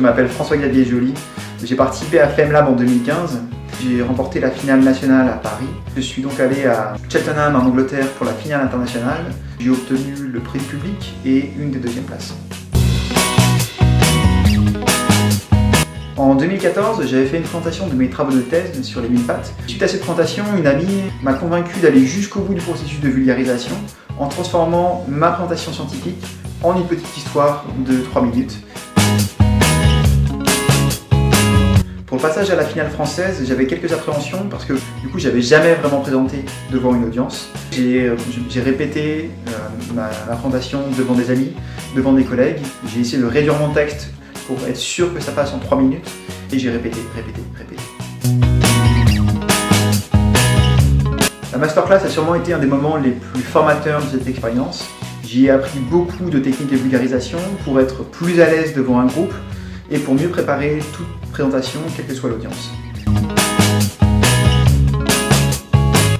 m'appelle François-Xavier Joly. J'ai participé à FameLab en 2015. J'ai remporté la finale nationale à Paris. Je suis donc allé à Cheltenham en Angleterre pour la finale internationale. J'ai obtenu le prix du public et une des deuxièmes places. En 2014, j'avais fait une présentation de mes travaux de thèse sur les 1000 pattes. Suite à cette présentation, une amie m'a convaincu d'aller jusqu'au bout du processus de vulgarisation en transformant ma présentation scientifique en une petite histoire de 3 minutes. Pour le passage à la finale française, j'avais quelques appréhensions parce que du coup, j'avais jamais vraiment présenté devant une audience. J'ai répété ma présentation devant des amis, devant des collègues. J'ai essayé de réduire mon texte pour être sûr que ça passe en 3 minutes. Et j'ai répété. La masterclass a sûrement été un des moments les plus formateurs de cette expérience. J'y ai appris beaucoup de techniques de vulgarisation pour être plus à l'aise devant un groupe et pour mieux préparer toute présentation, quelle que soit l'audience.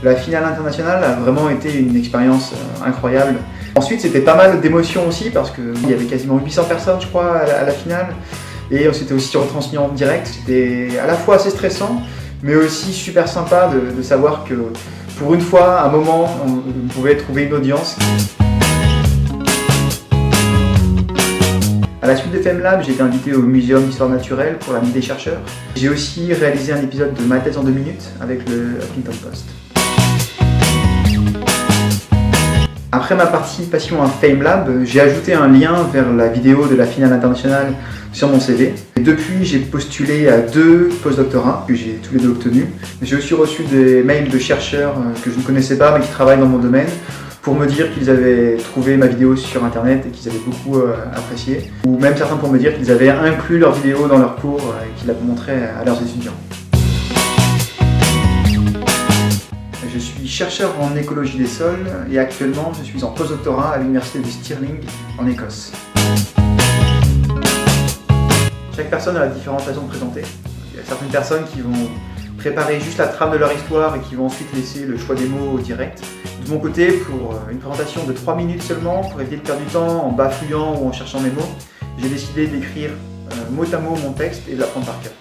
La finale internationale a vraiment été une expérience incroyable. Ensuite, c'était pas mal d'émotions aussi parce qu'il y avait quasiment 800 personnes, je crois, à la finale. Et c'était aussi retransmis en direct. C'était à la fois assez stressant, mais aussi super sympa de savoir que pour une fois, à un moment, on pouvait trouver une audience. À la suite de FameLab, j'ai été invité au Muséum d'Histoire Naturelle pour la Nuit des chercheurs. J'ai aussi réalisé un épisode de Ma thèse en 2 minutes avec le Huffington Post. Après ma participation à FameLab, j'ai ajouté un lien vers la vidéo de la finale internationale sur mon CV. Et depuis, j'ai postulé à 2 postdoctorats que j'ai tous les 2 obtenus. J'ai aussi reçu des mails de chercheurs que je ne connaissais pas mais qui travaillent dans mon domaine pour me dire qu'ils avaient trouvé ma vidéo sur internet et qu'ils avaient beaucoup apprécié. Ou même certains pour me dire qu'ils avaient inclus leur vidéo dans leurs cours et qu'ils la montraient à leurs étudiants. Je suis chercheur en écologie des sols et actuellement je suis en postdoctorat à l'université de Stirling en Écosse. Chaque personne a différentes façons de présenter. Il y a certaines personnes qui vont préparer juste la trame de leur histoire et qui vont ensuite laisser le choix des mots direct. De mon côté, pour une présentation de 3 minutes seulement, pour éviter de perdre du temps en bafouillant ou en cherchant mes mots, j'ai décidé d'écrire mot à mot mon texte et de l'apprendre par cœur.